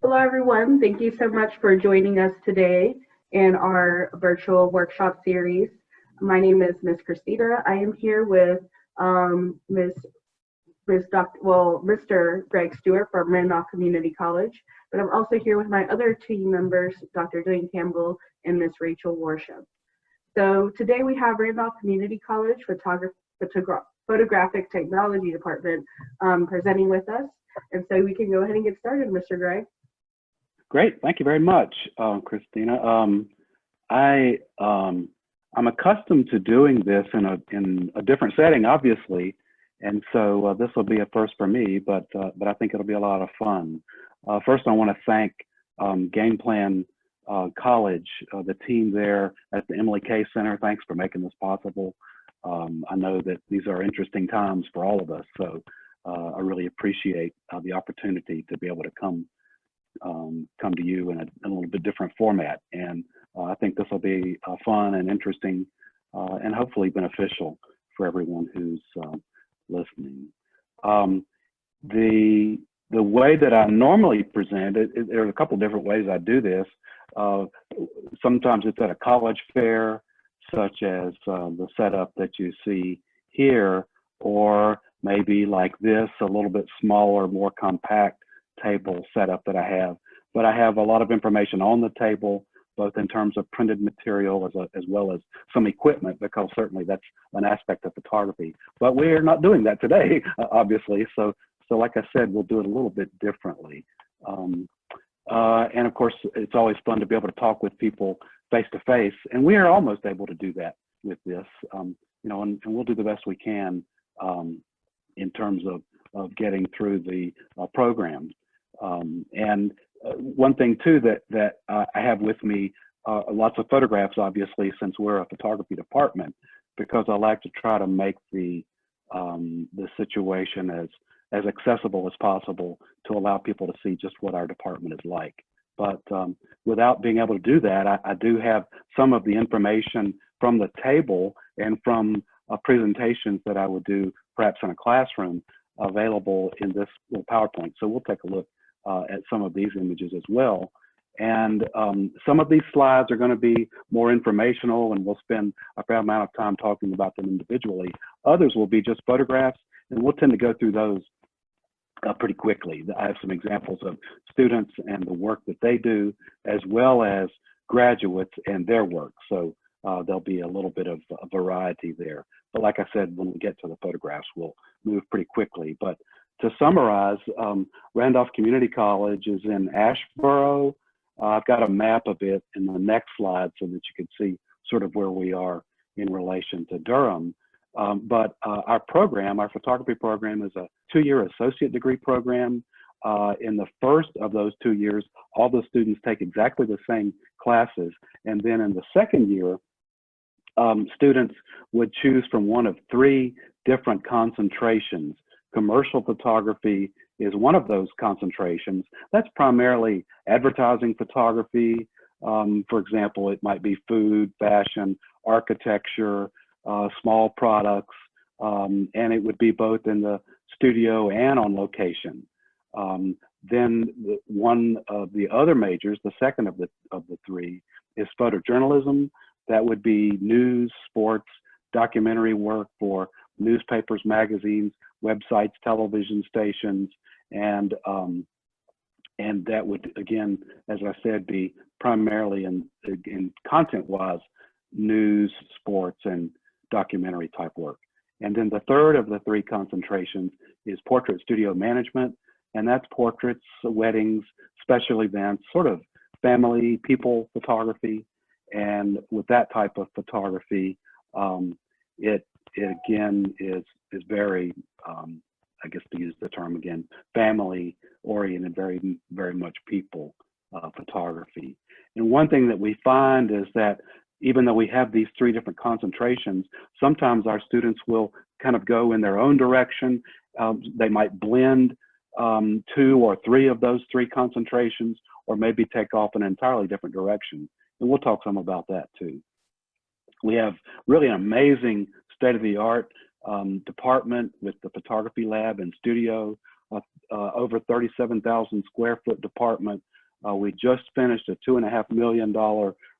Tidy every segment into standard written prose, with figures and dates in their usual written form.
Hello, everyone. Thank you so much for joining us today in our virtual workshop series. My name is Miss Christina. I am here with Miss Mr. Greg Stewart from Randolph Community College, but I'm also here with my other team members, Dr. Dwayne Campbell and Miss Rachel Worship. So today we have Randolph Community College Photographic Technology Department presenting with us. And so we can go ahead and get started, Mr. Greg. Great, thank you very much, Christina. I'm accustomed to doing this in a different setting, obviously, and so this will be a first for me. But I think it'll be a lot of fun. First, I want to thank Game Plan College, the team there at the Emily K Center. Thanks for making this possible. I know that these are interesting times for all of us, so I really appreciate the opportunity to be able to come to you in a little bit different format. And I think this will be fun and interesting and hopefully beneficial for everyone who's listening. The way that I normally present it, there are a couple different ways I do this. Sometimes it's at a college fair, such as the setup that you see here, or maybe like this, a little bit smaller, more compact table setup that I have. But I have a lot of information on the table, both in terms of printed material as well as some equipment, because certainly that's an aspect of photography. But we're not doing that today, obviously. So like I said, we'll do it a little bit differently. And of course, it's always fun to be able to talk with people face to face, and we are almost able to do that with this. And we'll do the best we can in terms of getting through the program. And one thing too that I have with me, lots of photographs, obviously, since we're a photography department, because I like to try to make the situation as accessible as possible to allow people to see just what our department is like. But without being able to do that, I do have some of the information from the table and from presentations that I would do perhaps in a classroom available in this little PowerPoint. So we'll take a look at some of these images as well. And some of these slides are going to be more informational, and we'll spend a fair amount of time talking about them individually. Others will be just photographs, and we'll tend to go through those pretty quickly. I have some examples of students and the work that they do, as well as graduates and their work. So there'll be a little bit of a variety there. But like I said, when we get to the photographs, we'll move pretty quickly. But to summarize, Randolph Community College is in Asheboro. I've got a map of it in the next slide so that you can see sort of where we are in relation to Durham. But our program, our photography program, is a 2-year associate degree program. In the first of those 2 years, all the students take exactly the same classes. And then in the second year, students would choose from one of 3 different concentrations. Commercial photography is one of those concentrations. That's primarily advertising photography. For example, it might be food, fashion, architecture, small products, and it would be both in the studio and on location. Then one of the other majors, the second of the 3, is photojournalism. That would be news, sports, documentary work for newspapers, magazines, websites, television stations, and that would, again, as I said, be primarily in content-wise, news, sports, and documentary type work. And then the third of the 3 concentrations is portrait studio management, and that's portraits, weddings, special events, sort of family, people photography. And with that type of photography, it again is very, I guess to use the term again, family oriented, very, very much people photography. And one thing that we find is that even though we have these 3 different concentrations, sometimes our students will kind of go in their own direction. They might blend 2 or 3 of those 3 concentrations, or maybe take off an entirely different direction. And we'll talk some about that too. We have really an amazing state-of-the-art department with the photography lab and studio. over 37,000 square foot department. We just finished a $2.5 million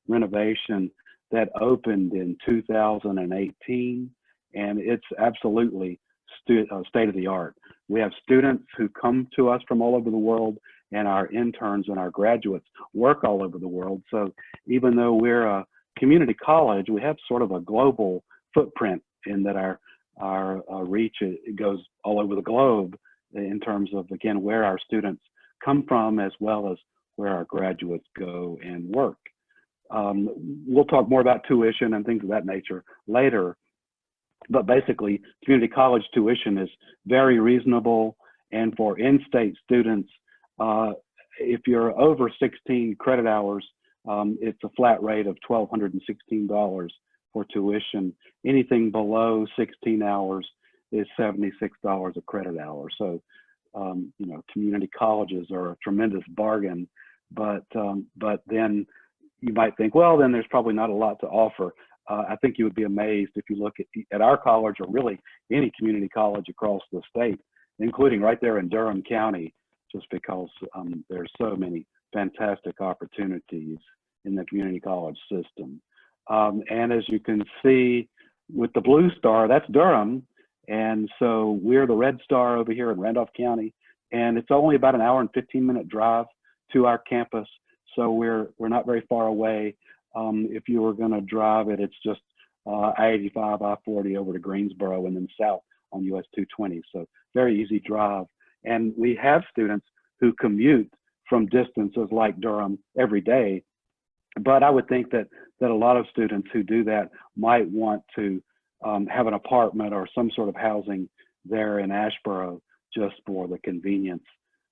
renovation that opened in 2018, and it's absolutely state of the art. We have students who come to us from all over the world, and our interns and our graduates work all over the world. So even though we're a community college, we have sort of a global footprint in that our reach, it goes all over the globe in terms of, again, where our students come from, as well as where our graduates go and work. We'll talk more about tuition and things of that nature later, but basically community college tuition is very reasonable. And for in-state students, if you're over 16 credit hours, it's a flat rate of $1,216 for tuition. Anything below 16 hours is $76 a credit hour. So, you know, community colleges are a tremendous bargain, but then you might think, well, then there's probably not a lot to offer. I think you would be amazed if you look at our college, or really any community college across the state, including right there in Durham County, just because there's so many fantastic opportunities in the community college system. And as you can see with the blue star, that's Durham. And so we're the red star over here in Randolph County, and it's only about an hour and 15-minute drive to our campus. So we're not very far away. If you were going to drive it, it's just I-85, I-40 over to Greensboro and then south on US 220. So very easy drive. And we have students who commute from distances like Durham every day. But I would think that a lot of students who do that might want to have an apartment or some sort of housing there in Asheboro, just for the convenience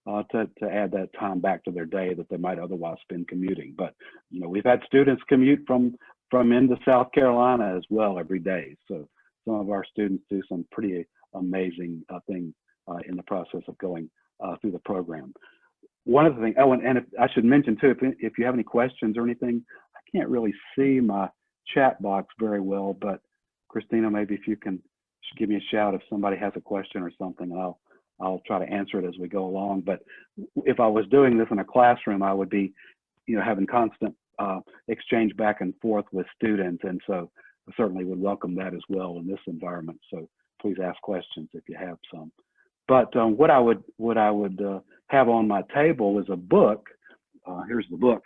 to add that time back to their day that they might otherwise spend commuting. But you know, we've had students commute from into South Carolina as well every day. So some of our students do some pretty amazing things in the process of going through the program. One of the things, oh, and if, I should mention too, if you have any questions or anything, I can't really see my chat box very well, but Christina, maybe if you can give me a shout if somebody has a question or something, I'll try to answer it as we go along. But if I was doing this in a classroom, I would be, you know, having constant exchange back and forth with students, and so I certainly would welcome that as well in this environment. So please ask questions if you have some. But what I would have on my table is a book. Here's the book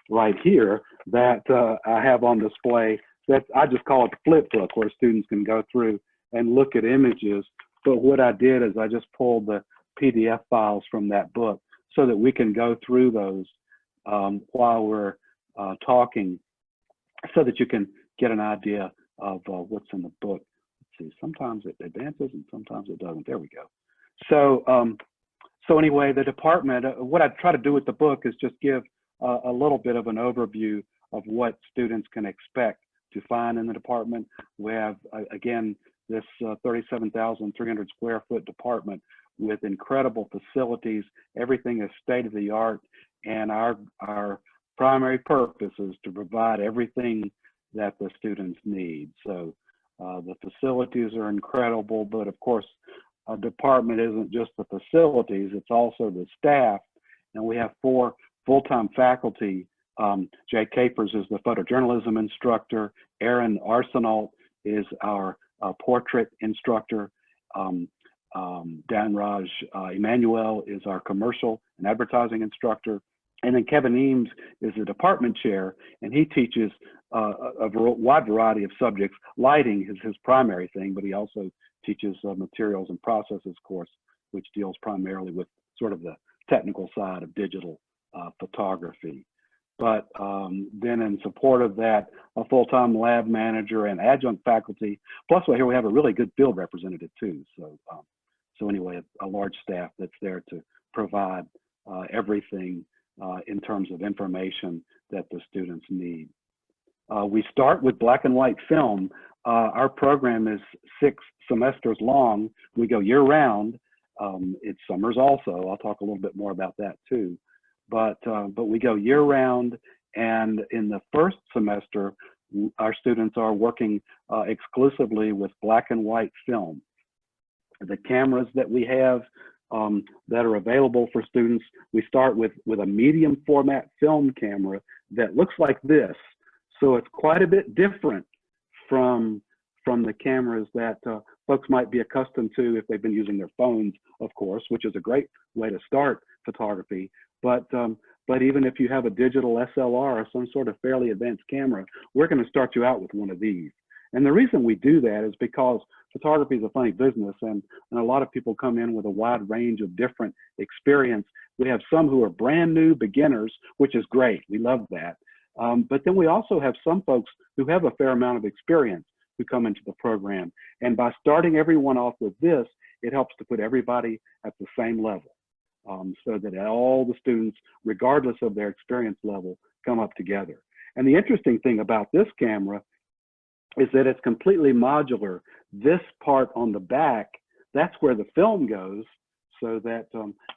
right here that I have on display. That I just call it the flip book, where students can go through and look at images. But what I did is I just pulled the PDF files from that book so that we can go through those while we're talking, so that you can get an idea of what's in the book. Let's see, sometimes it advances and sometimes it doesn't. There we go. So anyway, the department, what I try to do with the book is just give a little bit of an overview of what students can expect to find in the department. We have, again, this 37,300 square foot department with incredible facilities. Everything is state of the art, and our primary purpose is to provide everything that the students need. So the facilities are incredible, but of course, a department isn't just the facilities, it's also the staff. And we have 4 full-time faculty. Jay Capers is the photojournalism instructor. Aaron Arsenault is our portrait instructor. Dan Raj Emmanuel is our commercial and advertising instructor. And then Kevin Eames is the department chair, and he teaches a wide variety of subjects. Lighting is his primary thing, but he also teaches materials and processes course, which deals primarily with sort of the technical side of digital photography. But then in support of that, a full-time lab manager and adjunct faculty. Plus, here we have a really good field representative too. So anyway, a large staff that's there to provide everything in terms of information that the students need. We start with black and white film. Our program is 6 semesters long. We go year round. It's summers also. I'll talk a little bit more about that too. But we go year round, and in the first semester, our students are working exclusively with black and white film. the cameras that we have that are available for students. We start with a medium format film camera that looks like this. So it's quite a bit different from the cameras that folks might be accustomed to if they've been using their phones, of course, which is a great way to start photography. But even if you have a digital SLR or some sort of fairly advanced camera, we're going to start you out with one of these. And the reason we do that is because photography is a funny business, and a lot of people come in with a wide range of different experience. We have some who are brand new beginners, which is great. We love that. But then we also have some folks who have a fair amount of experience who come into the program. And by starting everyone off with this, it helps to put everybody at the same level, so that all the students, regardless of their experience level, come up together. And the interesting thing about this camera is that it's completely modular. This part on the back, that's where the film goes, so that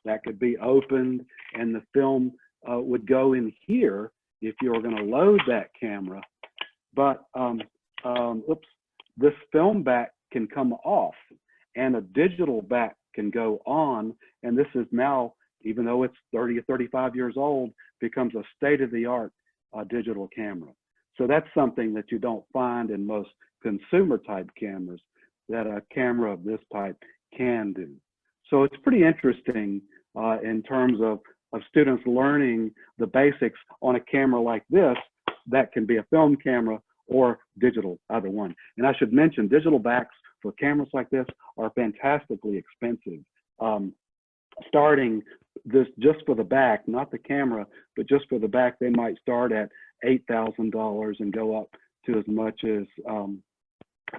that could be opened and the film would go in here if you were going to load that camera. But oops, this film back can come off and a digital back can go on. And this is now, even though it's 30 or 35 years old, becomes a state-of-the-art digital camera. So that's something that you don't find in most consumer type cameras that a camera of this type can do. So it's pretty interesting in terms of students learning the basics on a camera like this that can be a film camera or digital, either one. And I should mention, digital backs for cameras like this are fantastically expensive. Starting this just for the back, not the camera, but just for the back, they might start at $8,000 and go up to as much as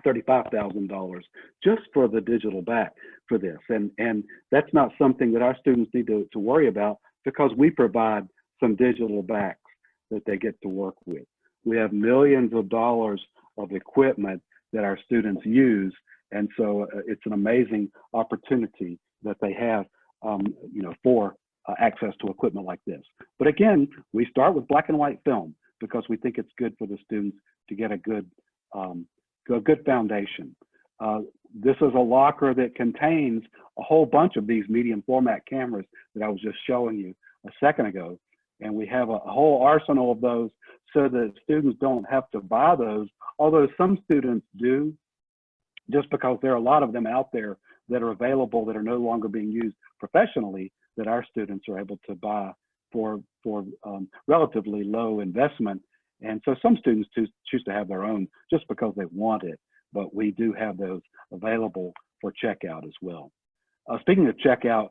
$35,000 just for the digital back for this. And that's not something that our students need to worry about, because we provide some digital backs that they get to work with. We have millions of dollars of equipment that our students use. And so it's an amazing opportunity that they have, for access to equipment like this. But again, we start with black and white film because we think it's good for the students to get a good foundation. This is a locker that contains a whole bunch of these medium format cameras that I was just showing you a second ago. And we have a whole arsenal of those so that students don't have to buy those, although some students do, just because there are a lot of them out there that are available that are no longer being used professionally, that our students are able to buy for relatively low investment. And so some students choose to have their own just because they want it, but we do have those available for checkout as well. Speaking of checkout,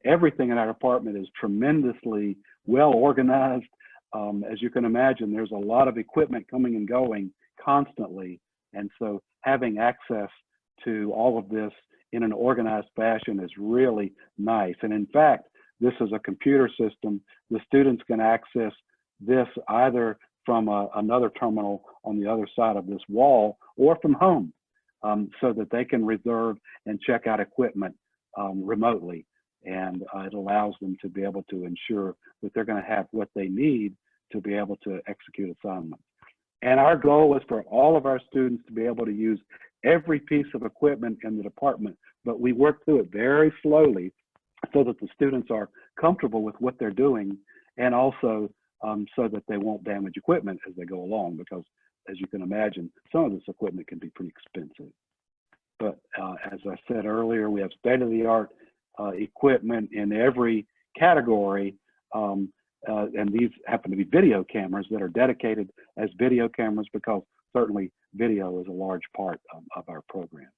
everything in our department is tremendously well organized. As you can imagine, there's a lot of equipment coming and going constantly. And so having access to all of this in an organized fashion is really nice. And in fact, this is a computer system. The students can access this either from another terminal on the other side of this wall or from home, so that they can reserve and check out equipment remotely. And it allows them to be able to ensure that they're going to have what they need to be able to execute assignments. And our goal is for all of our students to be able to use every piece of equipment in the department, but we work through it very slowly so that the students are comfortable with what they're doing, and also so that they won't damage equipment as they go along, because as you can imagine, some of this equipment can be pretty expensive. But as I said earlier, we have state-of-the-art equipment in every category, and these happen to be video cameras that are dedicated as video cameras because certainly video is a large part of our program.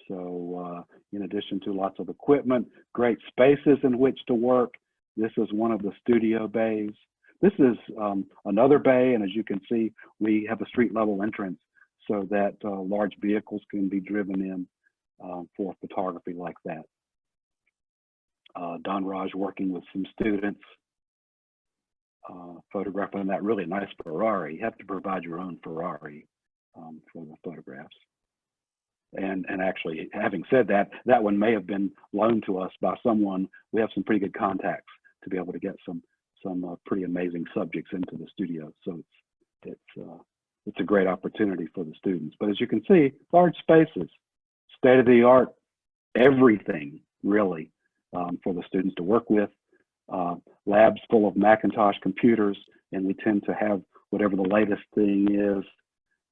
So in addition to lots of equipment, great spaces in which to work. This is one of the studio bays. This is another bay, and as you can see, we have a street level entrance so that large vehicles can be driven in for photography like that. Don Raj working with some students, photographing that really nice Ferrari. You have to provide your own Ferrari for the photographs. And actually, having said that, that one may have been loaned to us by someone. We have some pretty good contacts to be able to get some pretty amazing subjects into the studio. So it's a great opportunity for the students. But as you can see, large spaces. state-of-the-art everything, really, for the students to work with. Labs full of Macintosh computers, and we tend to have whatever the latest thing is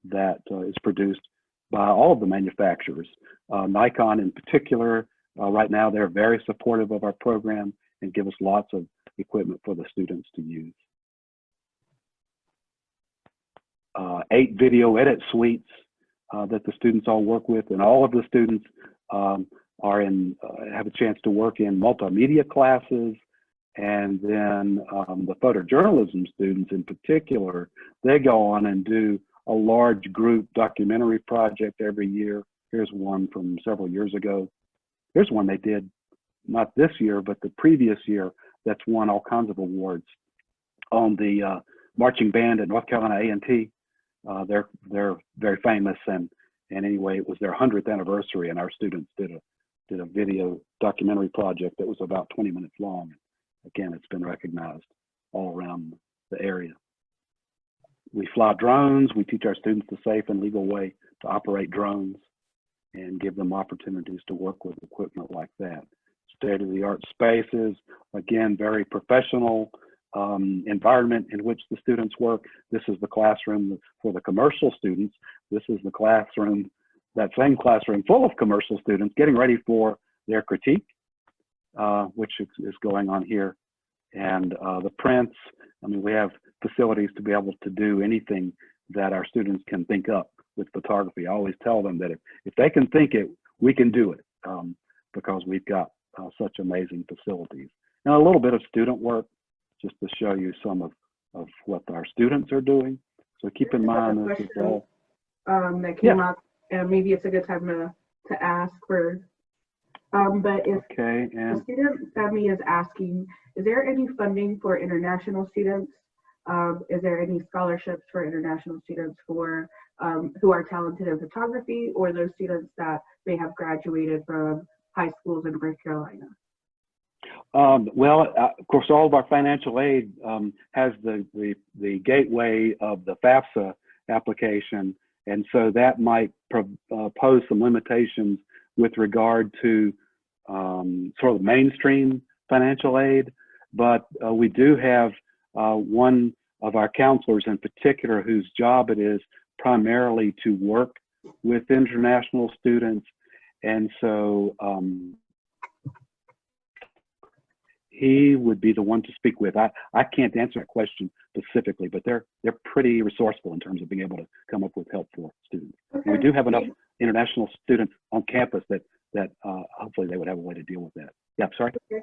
that is produced by all of the manufacturers. Nikon in particular, right now they're very supportive of our program and give us lots of equipment for the students to use. 8 video edit suites that the students all work with, and all of the students have a chance to work in multimedia classes. And then the photojournalism students in particular, they go on and do a large group documentary project every year. Here's one from several years ago. Here's one they did, not this year, but the previous year, that's won all kinds of awards on the marching band at North Carolina A&T. They're very famous, and anyway, it was their 100th anniversary, and our students did a video documentary project that was about 20 minutes long. Again, it's been recognized all around the area. We fly drones. We teach our students the safe and legal way to operate drones and give them opportunities to work with equipment like that. State-of-the-art spaces, again, very professional environment in which the students work. This is the classroom for the commercial students. This is the classroom, that same classroom full of commercial students getting ready for their critique, which is going on here. And the prints, I mean, we have facilities to be able to do anything that our students can think up with photography. I always tell them that if they can think it, we can do it, because we've got such amazing facilities. And a little bit of student work, just to show you some of what our students are doing. So keep in mind this is all that came up, and maybe it's a good time to ask for. But if the student family is asking, is there any funding for international students? Is there any scholarships for international students for who are talented in photography, or those students that may have graduated from high schools in North Carolina? Well, of course, all of our financial aid has the gateway of the FAFSA application, and so that might pose some limitations with regard to sort of mainstream financial aid. But we do have one of our counselors in particular whose job it is primarily to work with international students, and so he would be the one to speak with. I can't answer that question specifically, but they're pretty resourceful in terms of being able to come up with help for students. Okay. We do have enough international students on campus that hopefully they would have a way to deal with that. Yeah, sorry. Okay.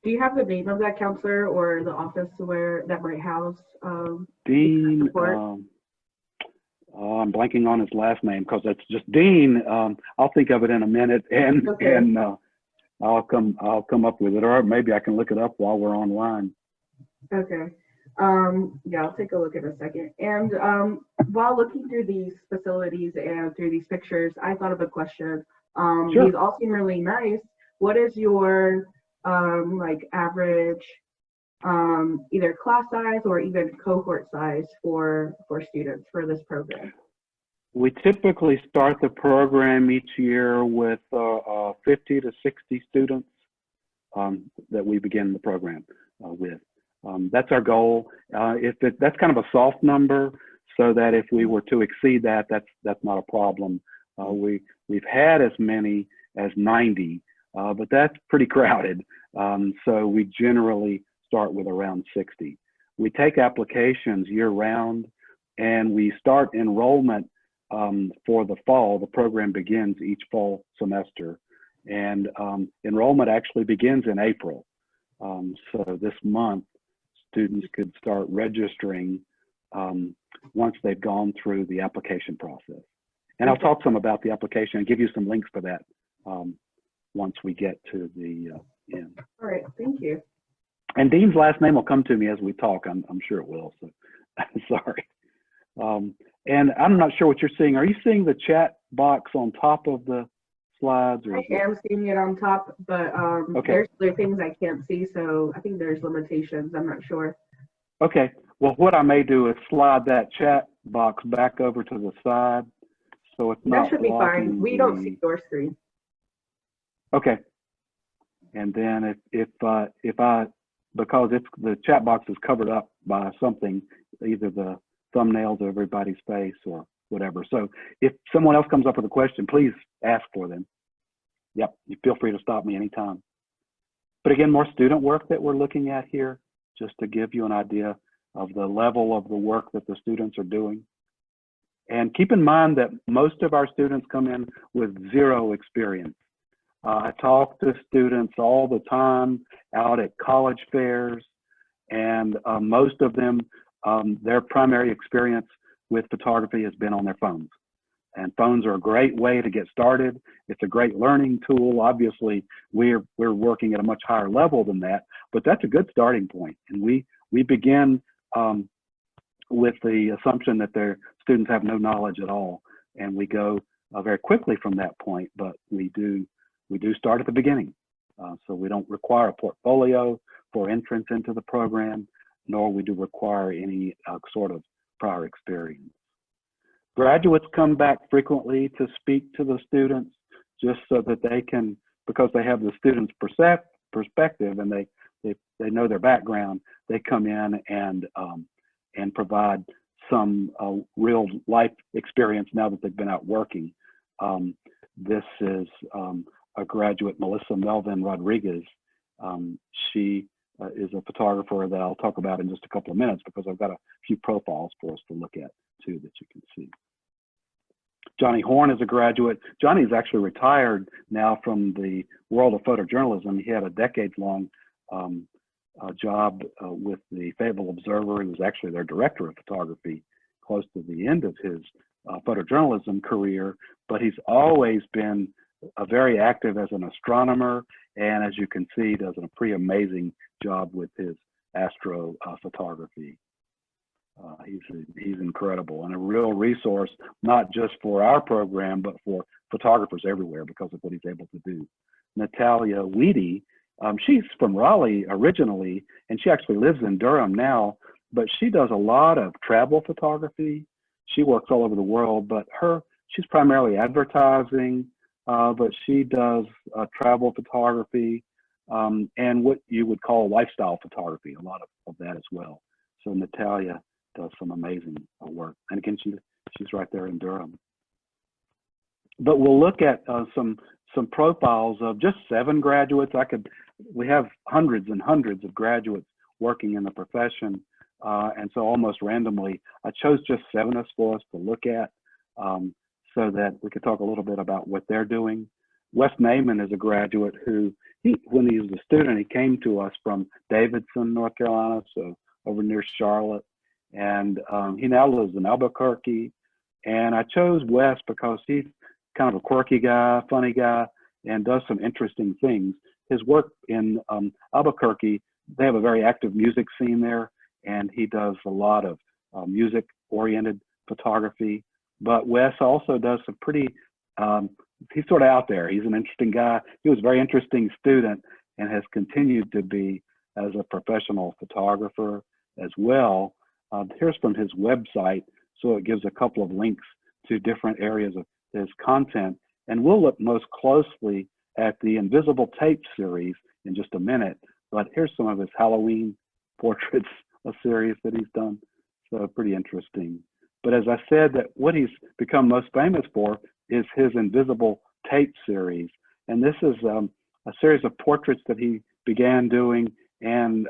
Do you have the name of that counselor or the office where that might house Dean? I'm blanking on his last name because it's just Dean. I'll think of it in a minute, and I'll come up with it, or maybe I can look it up while we're online. Okay. Yeah, I'll take a look in a second. And while looking through these facilities and through these pictures, I thought of a question. Sure. These all seem really nice. What is your like average either class size or even cohort size for students for this program? We typically start the program each year with 50 to 60 students that we begin the program with. That's our goal. That's kind of a soft number, so that if we were to exceed that, that's not a problem. We've had as many as 90, but that's pretty crowded. So we generally start with around 60. We take applications year round, and we start enrollment for the fall. The program begins each fall semester, and enrollment actually begins in April. So this month, students could start registering once they've gone through the application process. And I'll talk some about the application and give you some links for that once we get to the end. All right, thank you. And Dean's last name will come to me as we talk. I'm sure it will. So sorry. And I'm not sure what you're seeing. Are you seeing the chat box on top of the slides? Or I am seeing it on top, but okay. There's things I can't see, so I think there's limitations. I'm not sure. Okay. Well, what I may do is slide that chat box back over to the side So it's That not should be fine. blocking We don't see the, your screen. okay. And then because the chat box is covered up by something, either the thumbnails of everybody's face or whatever. So if someone else comes up with a question, please ask for them. Yep, you feel free to stop me anytime. But again, more student work that we're looking at here, just to give you an idea of the level of the work that the students are doing. And keep in mind that most of our students come in with zero experience. I talk to students all the time out at college fairs, and most of them, their primary experience with photography has been on their phones. And phones are a great way to get started. It's a great learning tool. Obviously, we're working at a much higher level than that, but that's a good starting point. And we begin with the assumption that their students have no knowledge at all, and we go very quickly from that point. But we do start at the beginning, so we don't require a portfolio for entrance into the program, nor we do require any sort of prior experience. Graduates come back frequently to speak to the students, just so that they can, because they have the student's perspective and they know their background, they come in and provide some real life experience now that they've been out working. This is a graduate, Melissa Melvin Rodriguez. She is a photographer that I'll talk about in just a couple of minutes, because I've got a few profiles for us to look at too that you can see. Johnny Horn is a graduate. Johnny's actually retired now from the world of photojournalism. He had a decades-long job with the Fayetteville Observer. He was actually their director of photography close to the end of his photojournalism career, but he's always been very active as an astronomer, and as you can see, does a pretty amazing job with his astro photography. He's incredible and a real resource, not just for our program, but for photographers everywhere because of what he's able to do. Natalia Weedy, she's from Raleigh originally, and she actually lives in Durham now, but she does a lot of travel photography. She works all over the world, but she's primarily advertising, but she does travel photography and what you would call lifestyle photography, a lot of that as well. So Natalia does some amazing work. And again, she's right there in Durham. But we'll look at some profiles of just 7 graduates. We have hundreds and hundreds of graduates working in the profession. And so almost randomly, I chose just 7 for us to look at so that we could talk a little bit about what they're doing. Wes Naiman is a graduate who, when he was a student, he came to us from Davidson, North Carolina, so over near Charlotte. And he now lives in Albuquerque. And I chose Wes because he's kind of a quirky guy, funny guy, and does some interesting things. His work in Albuquerque, they have a very active music scene there, and he does a lot of music-oriented photography. But Wes also does some pretty, he's sort of out there. He's an interesting guy. He was a very interesting student and has continued to be as a professional photographer as well. Here's from his website, so it gives a couple of links to different areas of his content. And we'll look most closely at the Invisible Tape series in just a minute, but here's some of his Halloween portraits, a series that he's done. So pretty interesting. But as I said, that what he's become most famous for is his Invisible Tape series. And this is a series of portraits that he began doing, and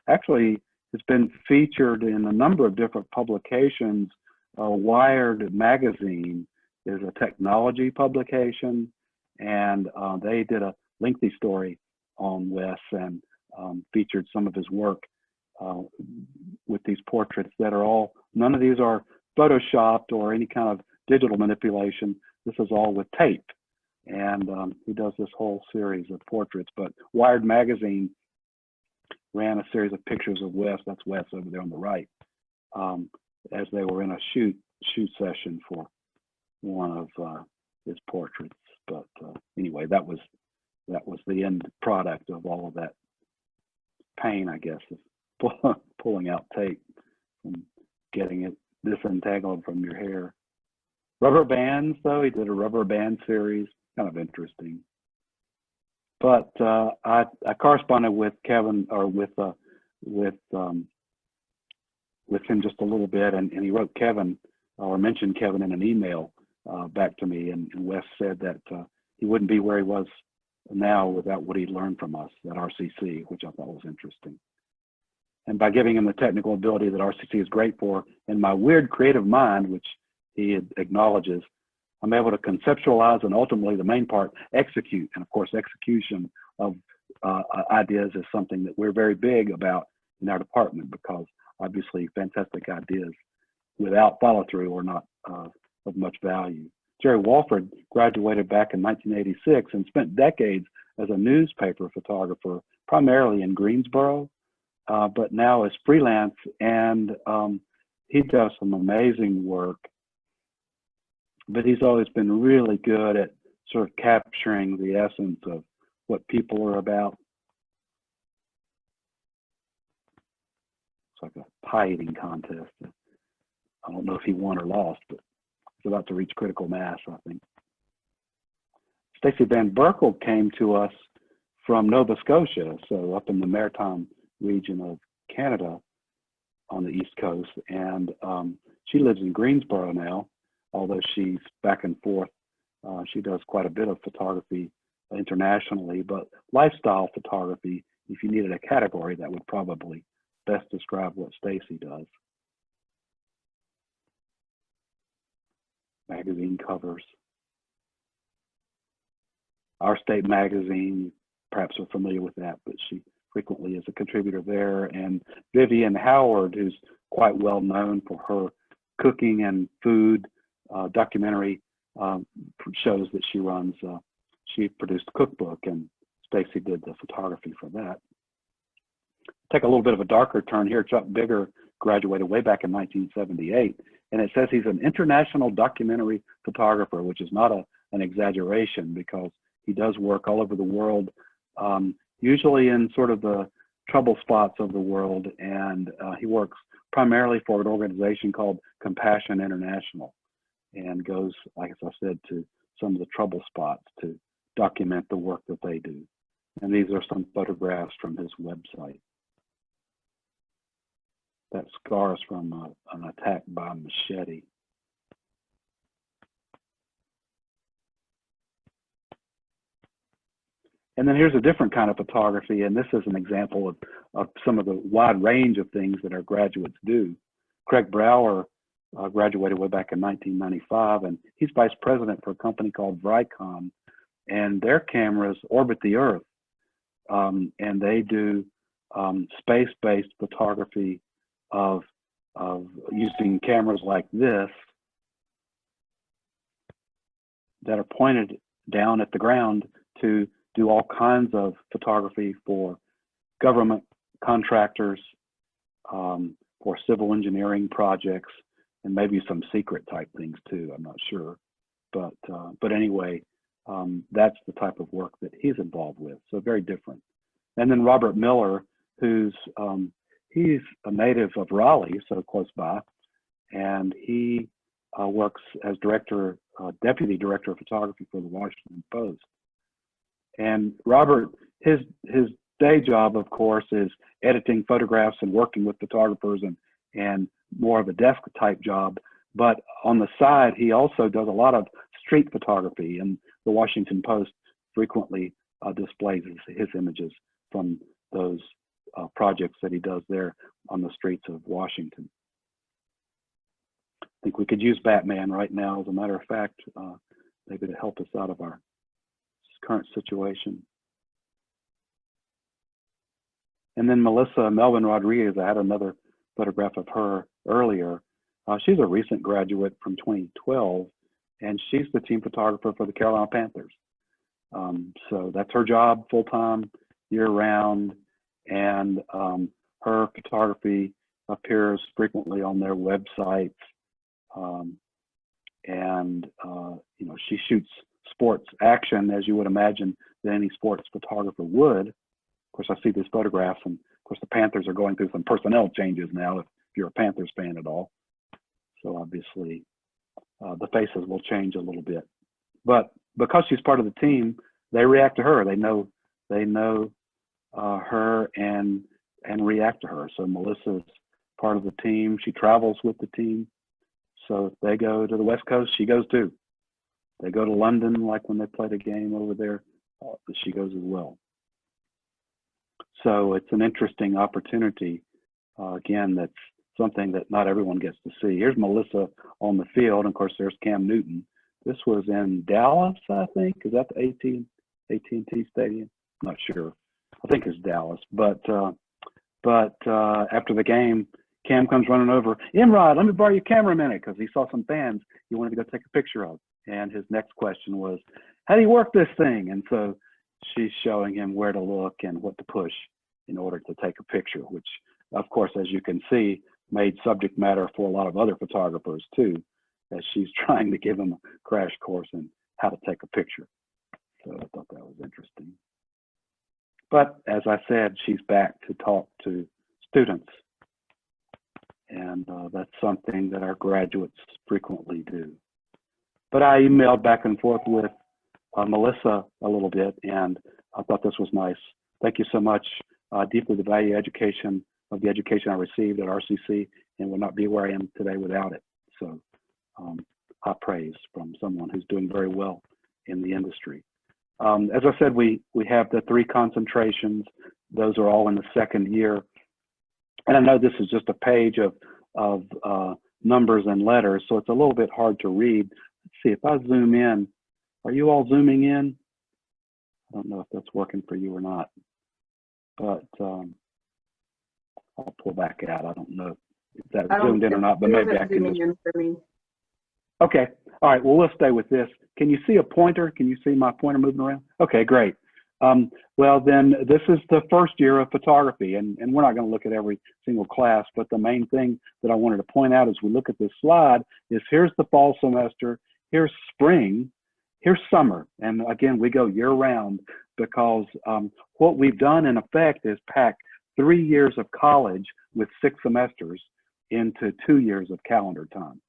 actually it's been featured in a number of different publications. Wired magazine is a technology publication, and they did a lengthy story on Wes and featured some of his work with these portraits that are all, none of these are photoshopped or any kind of digital manipulation. This is all with tape. And he does this whole series of portraits. But Wired magazine ran a series of pictures of Wes, that's Wes over there on the right, as they were in a shoot session for one of his portraits. But anyway, that was the end product of all of that pain, I guess, of pulling out tape and getting it disentangled from your hair. Rubber bands, though, he did a rubber band series, kind of interesting. But I corresponded with Kevin, or with him just a little bit, and he wrote Kevin, or mentioned Kevin in an email back to me, and Wes said that he wouldn't be where he was now without what he learned from us at RCC, which I thought was interesting. And by giving him the technical ability that RCC is great for, in my weird creative mind, which he acknowledges, I'm able to conceptualize and ultimately the main part, execute. And of course, execution of ideas is something that we're very big about in our department, because obviously fantastic ideas without follow through are not of much value. Jerry Walford graduated back in 1986 and spent decades as a newspaper photographer, primarily in Greensboro, but now is freelance, and he does some amazing work. But he's always been really good at sort of capturing the essence of what people are about. It's like a pie eating contest. I don't know if he won or lost, but he's about to reach critical mass, I think. Stacy Van Berkel came to us from Nova Scotia, so up in the maritime region of Canada on the East Coast. And she lives in Greensboro now, although she's back and forth. She does quite a bit of photography internationally, but lifestyle photography, if you needed a category, that would probably best describe what Stacy does. Magazine covers. Our State magazine, perhaps are familiar with that, but she frequently is a contributor there. And Vivian Howard, who's quite well known for her cooking and food documentary shows that she runs. She produced a cookbook, and Stacy did the photography for that. Take a little bit of a darker turn here. Chuck Bigger graduated way back in 1978, and it says he's an international documentary photographer, which is not an exaggeration, because he does work all over the world, usually in sort of the trouble spots of the world, and he works primarily for an organization called Compassion International, and goes, like I said, to some of the trouble spots to document the work that they do. And these are some photographs from his website. That scar is from an attack by a machete. And then here's a different kind of photography, and this is an example of some of the wide range of things that our graduates do. Craig Brower graduated way back in 1995, and he's vice president for a company called Vricon, and their cameras orbit the Earth, and they do space-based photography of using cameras like this that are pointed down at the ground to do all kinds of photography for government contractors, for civil engineering projects, and maybe some secret type things too. I'm not sure, but anyway, that's the type of work that he's involved with. So very different. And then Robert Miller, who's he's a native of Raleigh, so close by, and he works as deputy director of photography for the Washington Post. And Robert, his day job, of course, is editing photographs and working with photographers and more of a desk type job. But on the side, he also does a lot of street photography, and the Washington Post frequently displays his images from those projects that he does there on the streets of Washington. I think we could use Batman right now, as a matter of fact, maybe to help us out of our current situation. And then Melissa Melvin Rodriguez, I had another photograph of her earlier. She's a recent graduate from 2012, and she's the team photographer for the Carolina Panthers. So that's her job full-time, year-round, and her photography appears frequently on their websites. You know, she shoots sports action, as you would imagine that any sports photographer would. Of course, I see these photographs, and of course the Panthers are going through some personnel changes now, if you're a Panthers fan at all. So obviously the faces will change a little bit. But because she's part of the team, they react to her. They know her and react to her. So Melissa's part of the team. She travels with the team. So if they go to the West Coast, she goes too. They go to London, like when they played a game over there, she goes as well. So it's an interesting opportunity. Again, that's something that not everyone gets to see. Here's Melissa on the field, and of course there's Cam Newton. This was in Dallas, I think. Is that the AT&T Stadium? I'm not sure. I think it's Dallas. But after the game, Cam comes running over. Imrod, let me borrow your camera a minute, because he saw some fans he wanted to go take a picture of. And his next question was, how do you work this thing? And so she's showing him where to look and what to push in order to take a picture, which, of course, as you can see, made subject matter for a lot of other photographers too, as she's trying to give them a crash course in how to take a picture. So I thought that was interesting. But as I said, she's back to talk to students. And that's something that our graduates frequently do. But I emailed back and forth with Melissa a little bit, and I thought this was nice. Thank you so much. Deeply value the education I received at RCC, and would not be where I am today without it. So high praise from someone who's doing very well in the industry. As I said, we have the 3 concentrations. Those are all in the second year. And I know this is just a page of numbers and letters, so it's a little bit hard to read. Let's see, if I zoom in, are you all zooming in? I don't know if that's working for you or not, but I'll pull back out. I don't know if that's zoomed in or not, but maybe I can just... in for me. Okay, all right, well, let's stay with this. Can you see a pointer? Can you see my pointer moving around? Okay, great. Well, then this is the first year of photography, and we're not going to look at every single class, but the main thing that I wanted to point out as we look at this slide is here's the fall semester, here's spring, here's summer. And again, we go year round because what we've done in effect is pack 3 years of college with 6 semesters into 2 years of calendar time,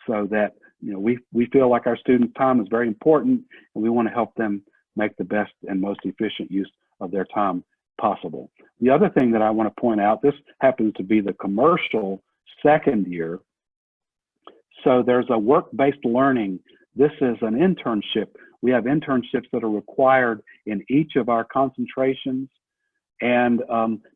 so that we feel like our students' time is very important, and we want to help them make the best and most efficient use of their time possible. The other thing that I want to point out, this happens to be the commercial second year. So there's a work-based learning. This is an internship. We have internships that are required in each of our concentrations. And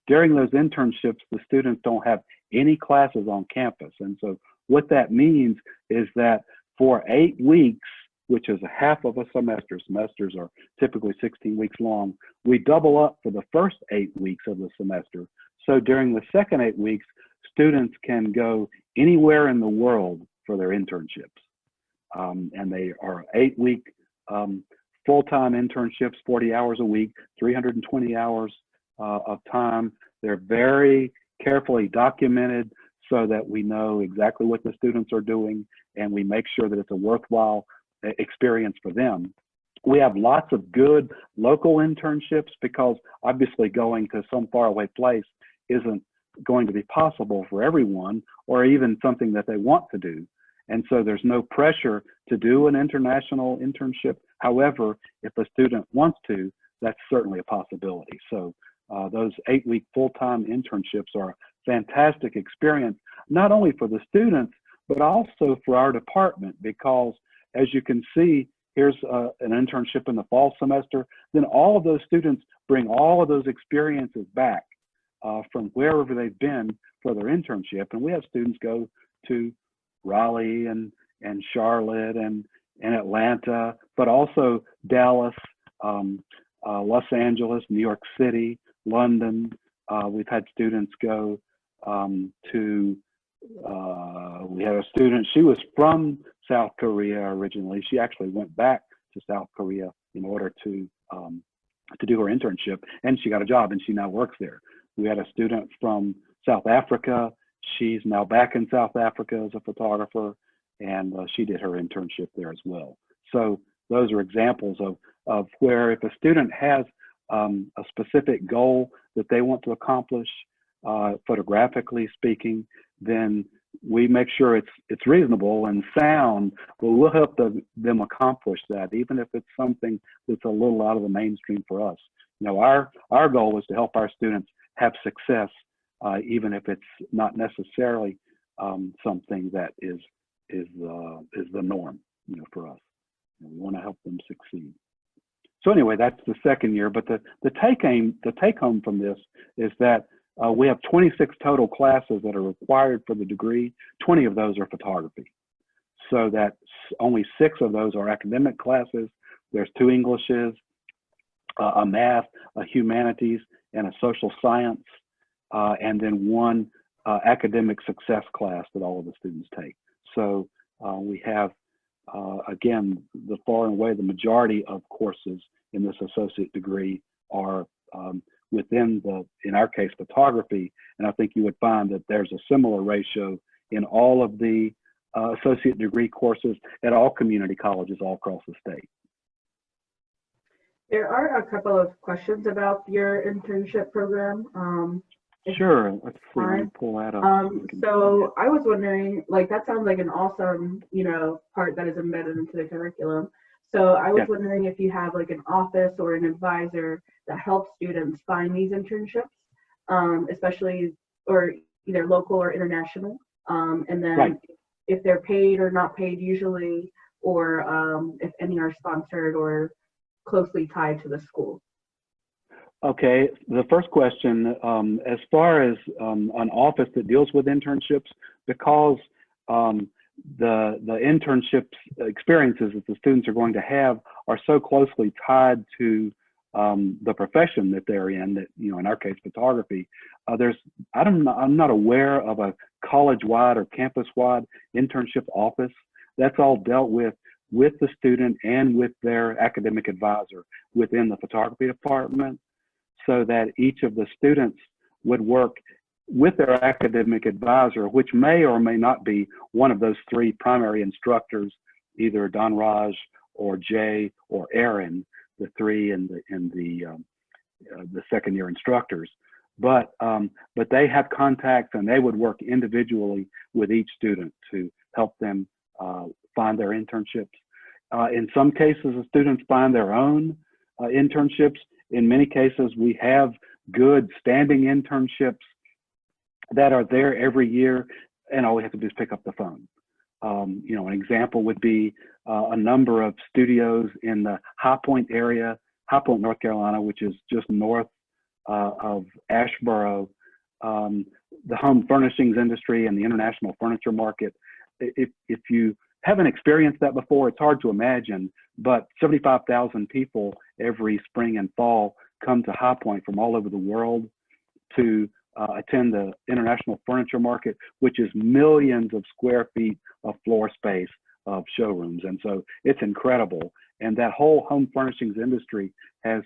during those internships, the students don't have any classes on campus. And so what that means is that for 8 weeks, which is a half of a semester, semesters are typically 16 weeks long, we double up for the first 8 weeks of the semester. So during the second 8 weeks, students can go anywhere in the world for their internships. And they are 8-week full-time internships, 40 hours a week, 320 hours of time. They're very carefully documented so that we know exactly what the students are doing, and we make sure that it's a worthwhile experience for them. We have lots of good local internships because obviously going to some faraway place isn't going to be possible for everyone, or even something that they want to do. And so there's no pressure to do an international internship. However, if a student wants to, that's certainly a possibility. So those 8-week full-time internships are a fantastic experience, not only for the students, but also for our department, because as you can see, here's an internship in the fall semester. Then all of those students bring all of those experiences back from wherever they've been for their internship. And we have students go to Raleigh and Charlotte and Atlanta, but also Dallas, Los Angeles, New York City, London. We've had students go we had a student, she was from South Korea originally. She actually went back to South Korea in order to do her internship, and she got a job and she now works there. We had a student from South Africa. She's now back in South Africa as a photographer, and she did her internship there as well. So those are examples of where if a student has a specific goal that they want to accomplish, photographically speaking, then we make sure it's reasonable and sound, but we'll help them accomplish that, even if it's something that's a little out of the mainstream for us. You know, our goal is to help our students have success, even if it's not necessarily something that is the norm, you know, for us. And we want to help them succeed. So anyway, that's the second year. But the take home from this is that we have 26 total classes that are required for the degree. 20 of those are photography. So that only 6 of those are academic classes. There's 2 Englishes, a math, a humanities, and a social science, and then 1 academic success class that all of the students take. So we have, again, the far and away the majority of courses in this associate degree are within in our case, photography. And I think you would find that there's a similar ratio in all of the associate degree courses at all community colleges all across the state. There are a couple of questions about your internship program. Sure, let's see, let me pull that up. So I was wondering, like, that sounds like an awesome, you know, part that is embedded into the curriculum. So I was wondering if you have like an office or an advisor that helps students find these internships, especially, or either local or international, and then if they're paid or not paid usually, or if any are sponsored or closely tied to the school. Okay, the first question, as far as an office that deals with internships, because the internships experiences that the students are going to have are so closely tied to the profession that they're in, that, you know, in our case, photography, I'm not aware of a college-wide or campus-wide internship office. That's all dealt with the student and with their academic advisor within the photography department, so that each of the students would work with their academic advisor, which may or may not be one of those 3 primary instructors, either Don Raj or Jay or Aaron, the 3 and the second year instructors. But they have contacts, and they would work individually with each student to help them find their internships. In some cases, the students find their own internships. In many cases, we have good standing internships that are there every year, and all we have to do is pick up the phone. You know, an example would be a number of studios in the High Point area, High Point, North Carolina, which is just north of Asheboro. The home furnishings industry and the international furniture market. If you haven't experienced that before, it's hard to imagine, but 75,000 people every spring and fall come to High Point from all over the world to attend the international furniture market, which is millions of square feet of floor space of showrooms. And so it's incredible. And that whole home furnishings industry has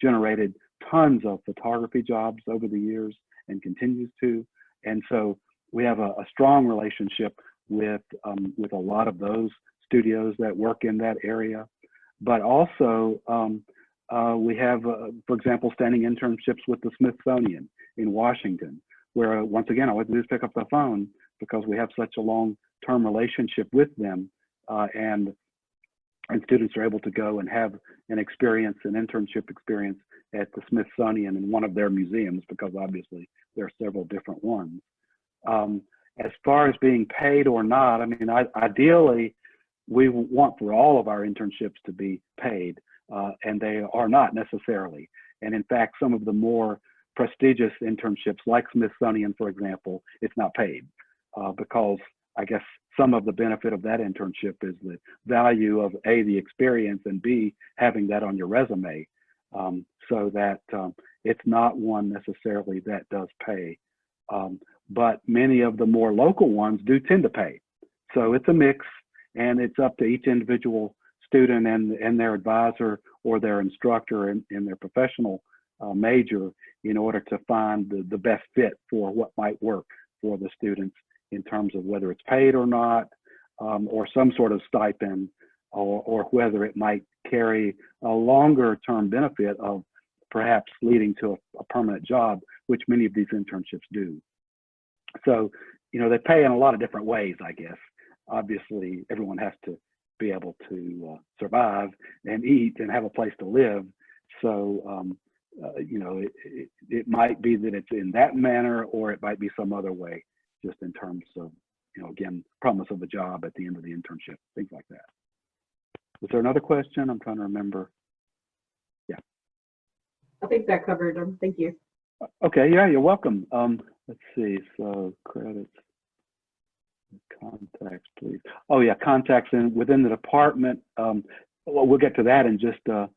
generated tons of photography jobs over the years and continues to. And so we have a strong relationship with a lot of those studios that work in that area. But also we have, for example, standing internships with the Smithsonian in Washington, where once again, all we have to do is pick up the phone because we have such a long-term relationship with them, and students are able to go and have an internship experience at the Smithsonian in one of their museums, because obviously there are several different ones. As far as being paid or not, I mean, ideally, we want for all of our internships to be paid, and they are not necessarily. And in fact, some of the more prestigious internships, like Smithsonian, for example, it's not paid because I guess some of the benefit of that internship is the value of A, the experience, and B, having that on your resume, so that it's not one necessarily that does pay. But many of the more local ones do tend to pay. So it's a mix, and it's up to each individual student and their advisor or their instructor in their professional major in order to find the best fit for what might work for the students in terms of whether it's paid or not, or some sort of stipend, or whether it might carry a longer term benefit of perhaps leading to a permanent job, which many of these internships do. So you know, they pay in a lot of different ways, I guess. Obviously, everyone has to be able to survive and eat and have a place to live. So, you know, it might be that it's in that manner, or it might be some other way, just in terms of, you know, again, promise of a job at the end of the internship, things like that. Was there another question? I'm trying to remember. Yeah. I think that covered them. Thank you. Okay, yeah, you're welcome. Let's see, so credits, contacts, please. Oh yeah, contacts within the department. Well, we'll get to that in just a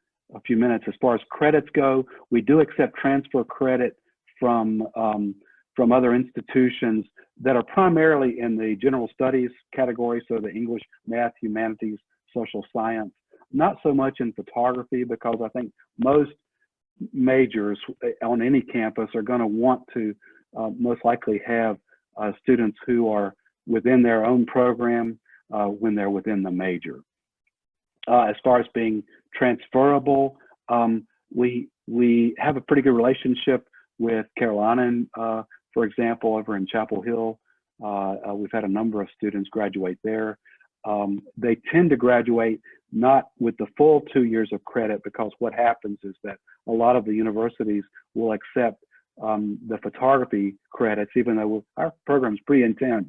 few minutes. As far as credits go, we do accept transfer credit from other institutions that are primarily in the general studies category, so the English, math, humanities, social science. Not so much in photography, because I think most majors on any campus are going to want to most likely have students who are within their own program when they're within the major. As far as being transferable, we have a pretty good relationship with Carolina, for example, over in Chapel Hill. We've had a number of students graduate there. They tend to graduate not with the full 2 years of credit, because what happens is that a lot of the universities will accept the photography credits, even though our program's pretty intense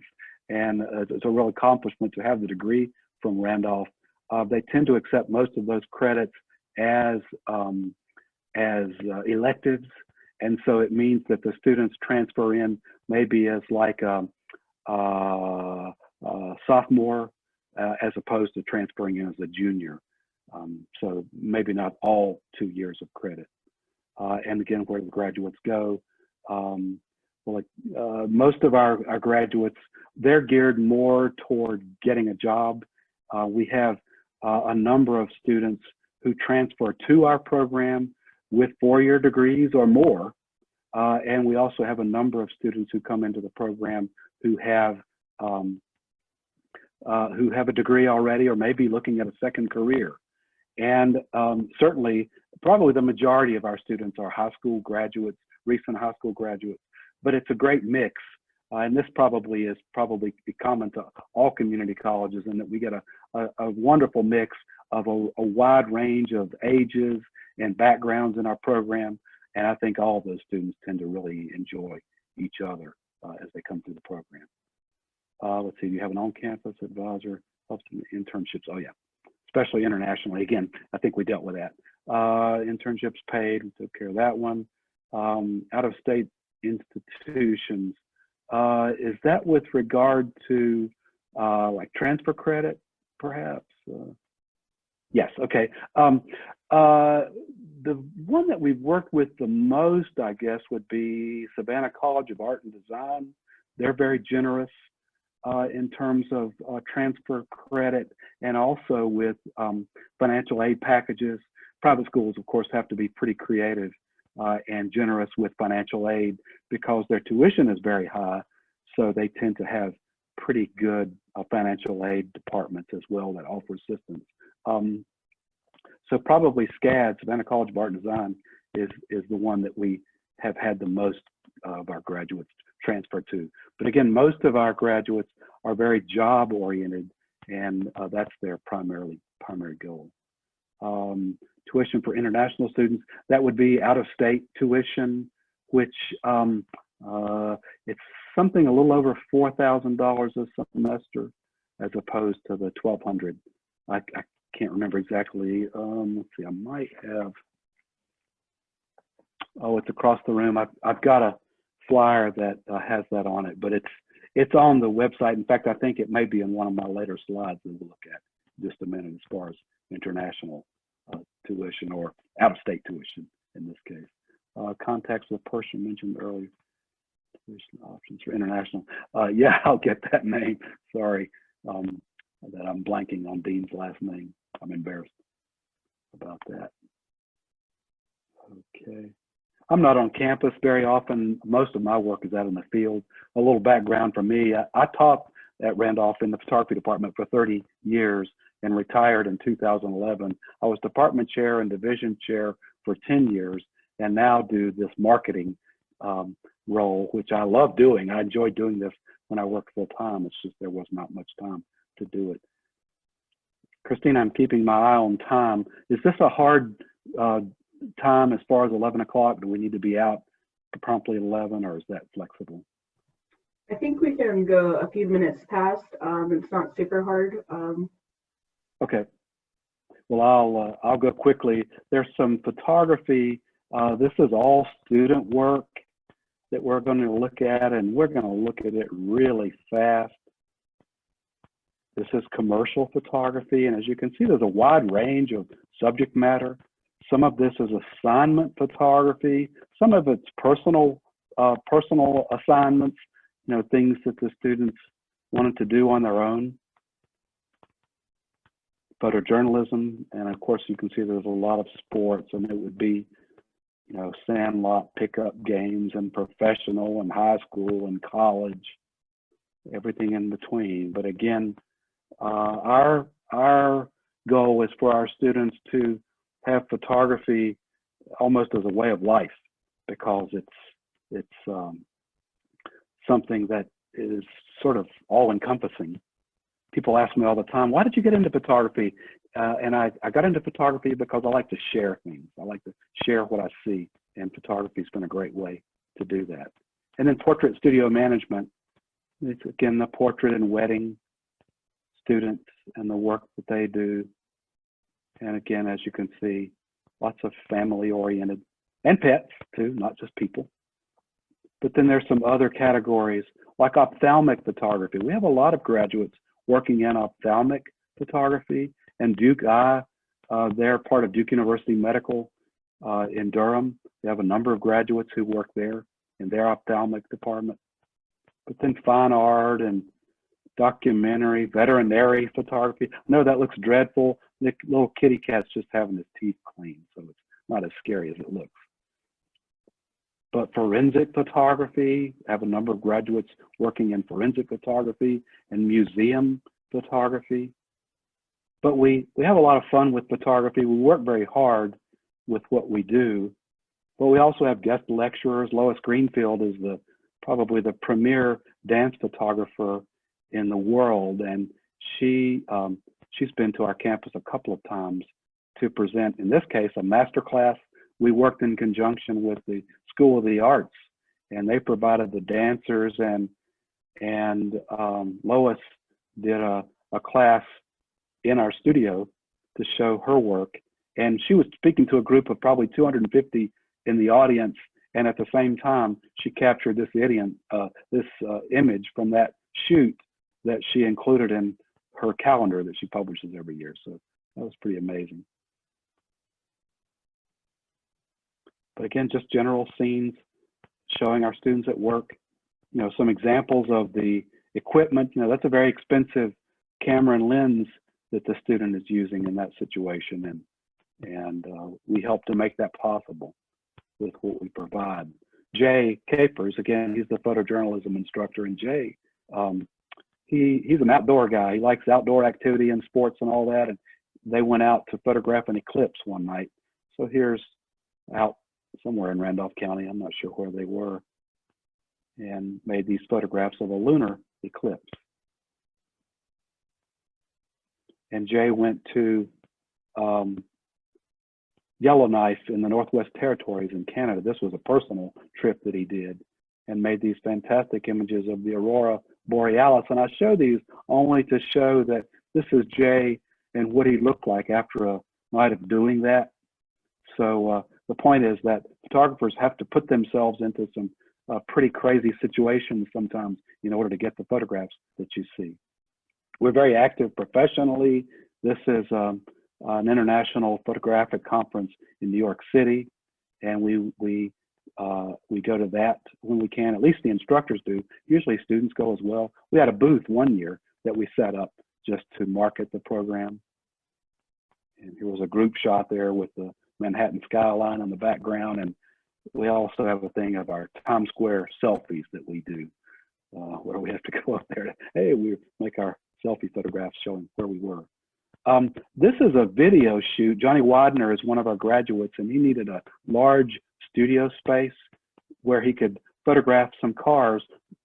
and it's a real accomplishment to have the degree from Randolph. They tend to accept most of those credits as electives, and so it means that the students transfer in maybe as like a sophomore, as opposed to transferring in as a junior. So maybe not all 2 years of credit. And again, where the graduates go, most of our graduates, they're geared more toward getting a job. We have a number of students who transfer to our program with 4-year degrees or more. And we also have a number of students who come into the program who have a degree already, or maybe looking at a second career. And certainly, probably the majority of our students are high school graduates, recent high school graduates, but it's a great mix. And this is probably common to all community colleges, in that we get a wonderful mix of a wide range of ages and backgrounds in our program. And I think all of those students tend to really enjoy each other as they come through the program. Let's see, you have an on-campus advisor, helps in internships. Oh yeah, especially internationally. Again, I think we dealt with that. Internships paid, we took care of that one. Out-of-state institutions, is that with regard to like transfer credit, perhaps? Yes, okay. The one that we've worked with the most, I guess, would be Savannah College of Art and Design. They're very generous in terms of transfer credit, and also with financial aid packages. Private schools, of course, have to be pretty creative and generous with financial aid, because their tuition is very high. So they tend to have pretty good financial aid departments as well that offer assistance. So probably SCAD, Savannah College of Art and Design, is the one that we have had the most of our graduates transfer to. But again, most of our graduates are very job oriented, and that's their primary goal. Tuition for international students, that would be out-of-state tuition, which it's something a little over $4,000 a semester, as opposed to the $1,200. I can't remember exactly. Let's see, I might have. Oh, it's across the room. I've got a flyer that has that on it, but it's on the website. In fact, I think it may be in one of my later slides that we'll look at in just a minute, as far as international tuition, or out-of-state tuition in this case. Contacts with the person mentioned earlier. Tuition options for international. Yeah, I'll get that name. Sorry that I'm blanking on Dean's last name. I'm embarrassed about that. Okay. I'm not on campus very often. Most of my work is out in the field. A little background for me, I taught at Randolph in the photography department for 30 years and retired in 2011. I was department chair and division chair for 10 years, and now do this marketing role, which I love doing. I enjoy doing this when I work full time. It's just there was not much time to do it. Christina, I'm keeping my eye on time. Is this a hard time as far as 11 o'clock? Do we need to be out promptly at 11, or is that flexible? I think we can go a few minutes past. It's not super hard. Okay. Well, I'll go quickly. There's some photography. This is all student work that we're going to look at, and we're going to look at it really fast. This is commercial photography, and as you can see, there's a wide range of subject matter. Some of this is assignment photography. Some of it's personal assignments, things that the students wanted to do on their own. Photojournalism, and of course, you can see there's a lot of sports, and it would be, sandlot pickup games, and professional, and high school, and college, everything in between. But again, our goal is for our students to have photography almost as a way of life, because it's something that is sort of all-encompassing. People ask me all the time, why did you get into photography? And I got into photography because I like to share things. I like to share what I see, and photography's been a great way to do that. And then portrait studio management. It's, again, the portrait and wedding students and the work that they do. And again, as you can see, lots of family-oriented, and pets too, not just people. But then there's some other categories, like ophthalmic photography. We have a lot of graduates working in ophthalmic photography, and Duke Eye, they're part of Duke University Medical in Durham. They have a number of graduates who work there in their ophthalmic department. But then fine art and documentary, veterinary photography. No, that looks dreadful. The little kitty cat's just having his teeth cleaned, so it's not as scary as it looks. But forensic photography, I have a number of graduates working in forensic photography and museum photography. But we have a lot of fun with photography. We work very hard with what we do, but we also have guest lecturers. Lois Greenfield is probably the premier dance photographer in the world, and she's been to our campus a couple of times to present, in this case, a master class. We worked in conjunction with the School of the Arts, and they provided the dancers, and Lois did a class in our studio to show her work. And she was speaking to a group of probably 250 in the audience, and at the same time, she captured this image from that shoot that she included in her calendar that she publishes every year. So that was pretty amazing. But again, just general scenes showing our students at work. Some examples of the equipment. That's a very expensive camera and lens that the student is using in that situation, and we help to make that possible with what we provide. Jay Capers, again, he's the photojournalism instructor, and Jay, he's an outdoor guy. He likes outdoor activity and sports and all that, and they went out to photograph an eclipse one night. So here's out somewhere in Randolph County, I'm not sure where they were, and made these photographs of a lunar eclipse. And Jay went to Yellowknife in the Northwest Territories in Canada. This was a personal trip that he did, and made these fantastic images of the aurora borealis. And I show these only to show that this is Jay and what he looked like after a night of doing that. So the point is that photographers have to put themselves into some pretty crazy situations sometimes in order to get the photographs that you see. We're very active professionally. This is an international photographic conference in New York City, and we go to that when we can. At least the instructors do. Usually students go as well. We had a booth one year that we set up just to market the program. And here was a group shot there with the Manhattan skyline in the background, and we also have a thing of our Times Square selfies that we do, where we have to go up there. Hey, we make our selfie photographs showing where we were. This is a video shoot. Johnny Widener is one of our graduates, and he needed a large studio space where he could photograph some cars,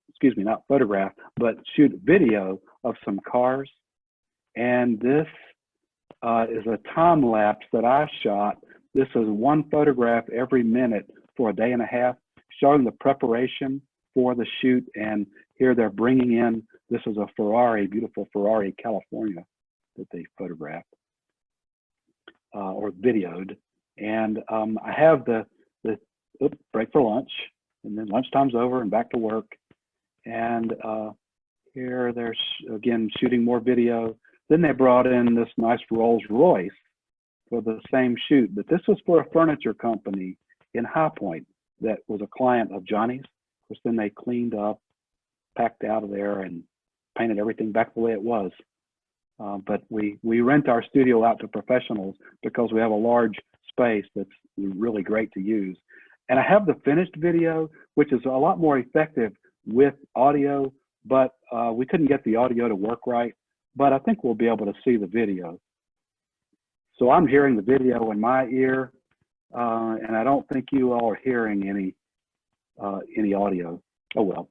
excuse me, not photograph, but shoot video of some cars. And this is a time lapse that I shot. This is one photograph every minute for a day and a half, showing the preparation for the shoot. And here they're bringing in, this is a Ferrari, beautiful Ferrari, California, that they photographed or videoed. And I have the break for lunch, and then lunchtime's over and back to work. And here they're again shooting more video. Then they brought in this nice Rolls Royce for the same shoot, but this was for a furniture company in High Point that was a client of Johnny's. Of course, then they cleaned up, packed out of there, and painted everything back the way it was. But we rent our studio out to professionals because we have a large space that's really great to use. And I have the finished video, which is a lot more effective with audio, but we couldn't get the audio to work right. But I think we'll be able to see the video. So I'm hearing the video in my ear, and I don't think you all are hearing any audio. Oh well,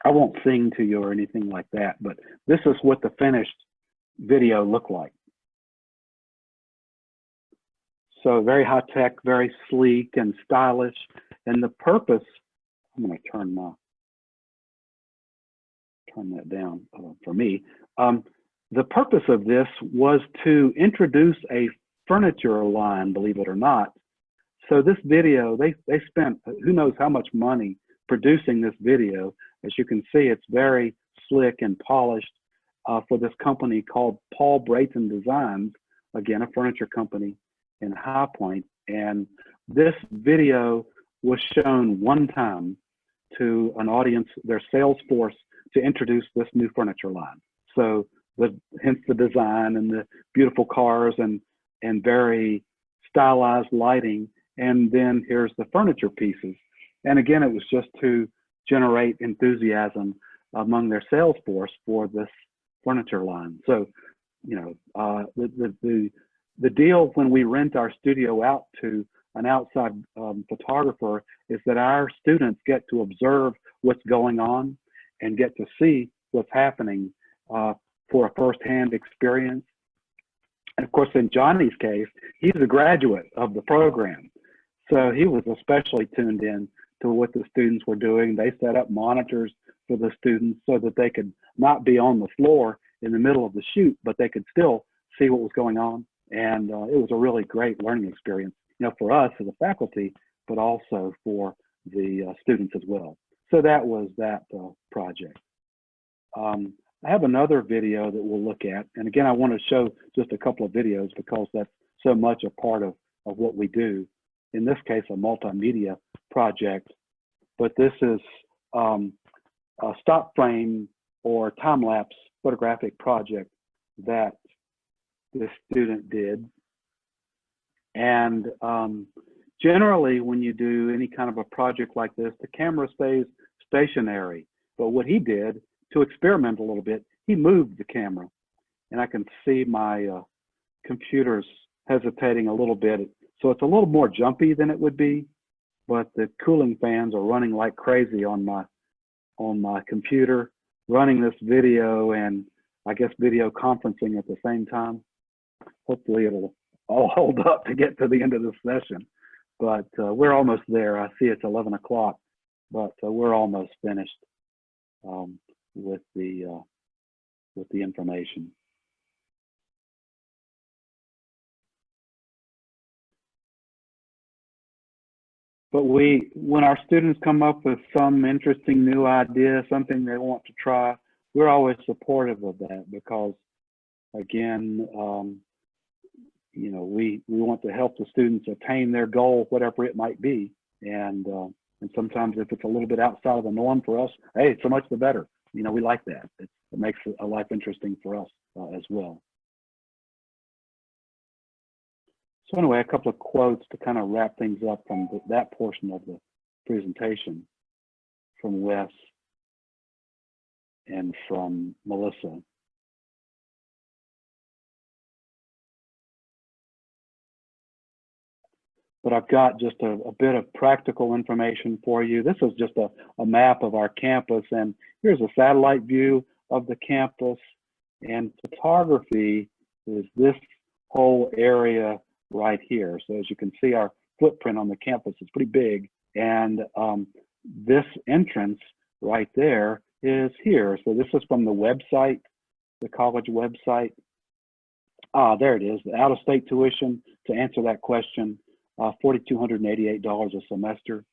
I won't sing to you or anything like that, but this is what the finished video looked like. So very high tech, very sleek and stylish. And the purpose, I'm going to turn that down for me. The purpose of this was to introduce a furniture line, believe it or not. So this video, they spent who knows how much money producing this video. As you can see, it's very slick and polished for this company called Paul Brayton Designs, again, a furniture company in High Point. And this video was shown one time to an audience, their sales force, to introduce this new furniture line. So hence the design and the beautiful cars and very stylized lighting. And then here's the furniture pieces. And again, it was just to generate enthusiasm among their sales force for this furniture line. So, you know, the deal when we rent our studio out to an outside photographer is that our students get to observe what's going on and get to see what's happening for a firsthand experience. And of course, in Johnny's case, he's a graduate of the program. So he was especially tuned in to what the students were doing. They set up monitors for the students so that they could not be on the floor in the middle of the shoot, but they could still see what was going on. And it was a really great learning experience, you know, for us as a faculty, but also for the students as well. So that was that project. I have another video that we'll look at. And again, I want to show just a couple of videos because that's so much a part of what we do. In this case, a multimedia project, but this is a stop frame or time-lapse photographic project that this student did. And generally, when you do any kind of a project like this, the camera stays stationary. But what he did to experiment a little bit, he moved the camera. And I can see my computer's hesitating a little bit. So it's a little more jumpy than it would be, but the cooling fans are running like crazy on my computer, running this video and I guess video conferencing at the same time. Hopefully it'll all hold up to get to the end of the session, but we're almost there. I see it's 11 o'clock, but we're almost finished with the information. But when our students come up with some interesting new idea, something they want to try, we're always supportive of that because, again, you know, we want to help the students attain their goal, whatever it might be. And sometimes if it's a little bit outside of the norm for us, hey, so much the better. You know, we like that. It makes a life interesting for us as well. So anyway, a couple of quotes to kind of wrap things up from that portion of the presentation from Wes and from Melissa. but I've got just a bit of practical information for you. This is just a map of our campus, and here's a satellite view of the campus, and photography is this whole area right here. So as you can see, our footprint on the campus is pretty big, and this entrance right there is here. So this is from the website, the college website. There it is, the out-of-state tuition. To answer that question, $4,288 a semester,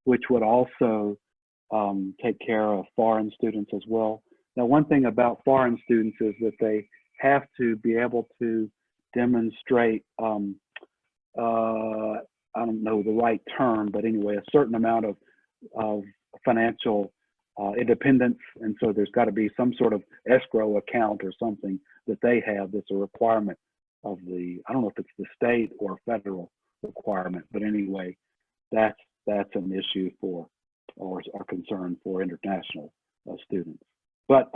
which would also take care of foreign students as well. Now, one thing about foreign students is that they have to be able to demonstrate, I don't know the right term, but anyway, a certain amount of financial independence. And so there's got to be some sort of escrow account or something that they have that's a requirement of the, I don't know if it's the state or federal requirement, but anyway, that's an issue for, or a concern for international students. But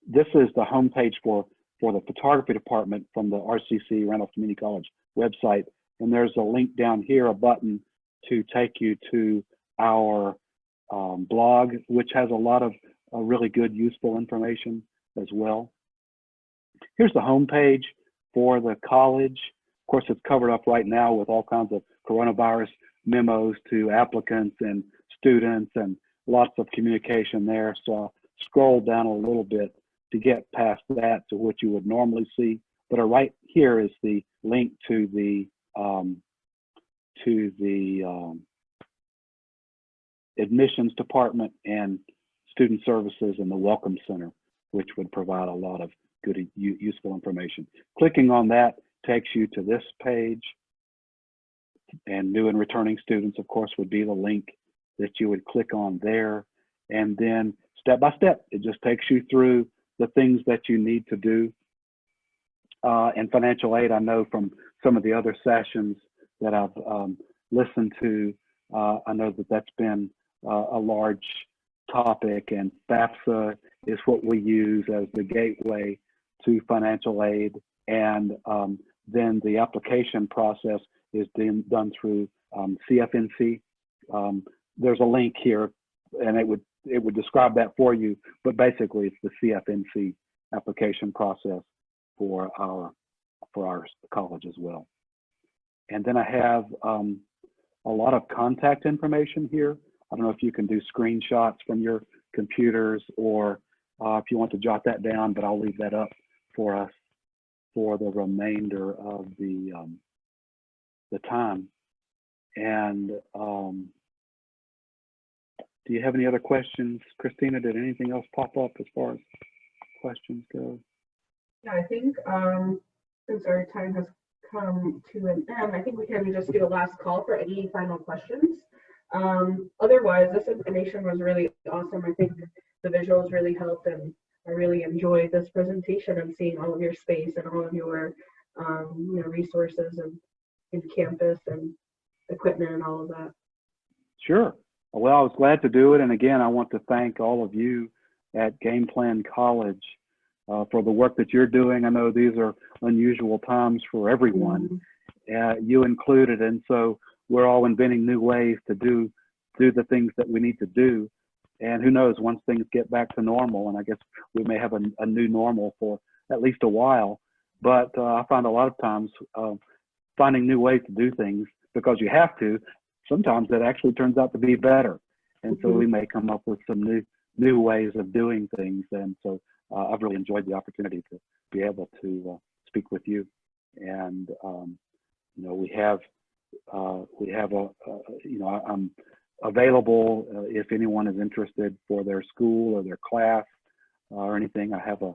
this is the homepage for the photography department from the RCC, Randolph Community College website. And there's a link down here, a button to take you to our blog, which has a lot of really good, useful information as well. Here's the homepage for the college. Of course, it's covered up right now with all kinds of coronavirus memos to applicants and students and lots of communication there. So I'll scroll down a little bit to get past that to what you would normally see. But right here is the link to the admissions department and student services and the welcome center, which would provide a lot of good, useful information. Clicking on that takes you to this page, and new and returning students, of course, would be the link that you would click on there. And then step by step, it just takes you through the things that you need to do. And financial aid, I know from some of the other sessions that I've listened to, I know that that's been a large topic, and FAFSA is what we use as the gateway to financial aid. And then the application process is done through CFNC. There's a link here, and it would describe that for you, but basically it's the CFNC application process for our college as well. And then I have a lot of contact information here. I don't know if you can do screenshots from your computers, or if you want to jot that down, but I'll leave that up for us for the remainder of the time. And do you have any other questions, Christina? Did anything else pop up as far as questions go? Yeah, I think since our time has come to an end, I think we can just do a last call for any final questions. Otherwise, this information was really awesome. I think the visuals really helped, and I really enjoyed this presentation and seeing all of your space and all of your resources and campus and equipment and all of that. Sure. Well, I was glad to do it. And again, I want to thank all of you at Game Plan College for the work that you're doing. I know these are unusual times for everyone, you included. And so we're all inventing new ways to do the things that we need to do. And who knows, once things get back to normal, and I guess we may have a new normal for at least a while, but I find a lot of times finding new ways to do things, because you have to, sometimes that actually turns out to be better. And so we may come up with some new ways of doing things. And so I've really enjoyed the opportunity to be able to speak with you. And we have I'm available if anyone is interested for their school or their class or anything. I have a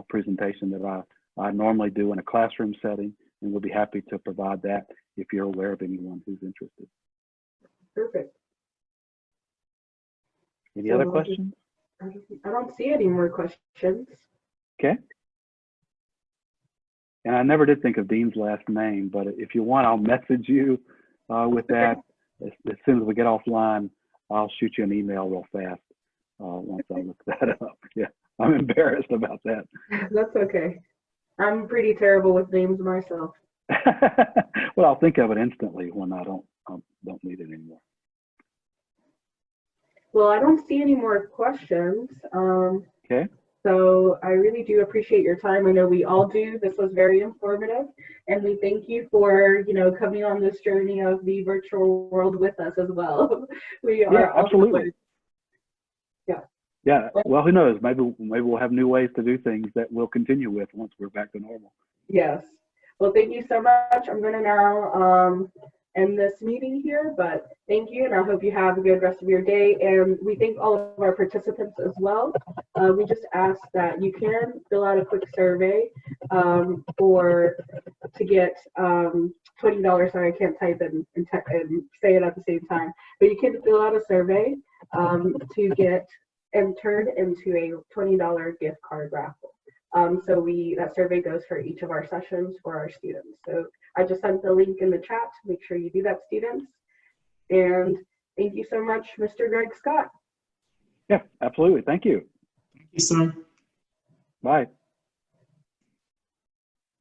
presentation that I normally do in a classroom setting, and we'll be happy to provide that if you're aware of anyone who's interested. Perfect. Any other questions? I don't see any more questions. Okay. And I never did think of Dean's last name, but if you want, I'll message you with that. As soon as we get offline, I'll shoot you an email real fast once I look that up. Yeah, I'm embarrassed about that. That's okay. I'm pretty terrible with names myself. Well, I'll think of it instantly when I don't don't need it anymore. Well, I don't see any more questions. Okay. So I really do appreciate your time. I know we all do. This was very informative, and we thank you for, coming on this journey of the virtual world with us as well. We are Yeah, absolutely. Also, yeah. Yeah. Well, who knows? Maybe we'll have new ways to do things that we'll continue with once we're back to normal. Yes. Well, thank you so much. I'm going to now end this meeting here, but thank you, and I hope you have a good rest of your day. And we thank all of our participants as well. We just ask that you can fill out a quick survey to get $20. Sorry, I can't type and say it at the same time. But you can fill out a survey to get entered into a $20 gift card raffle. So that survey goes for each of our sessions for our students. So I just sent the link in the chat. Make sure you do that, students. And thank you so much, Mr. Greg Scott. Yeah, absolutely. Thank you. Thank you, sir. Bye.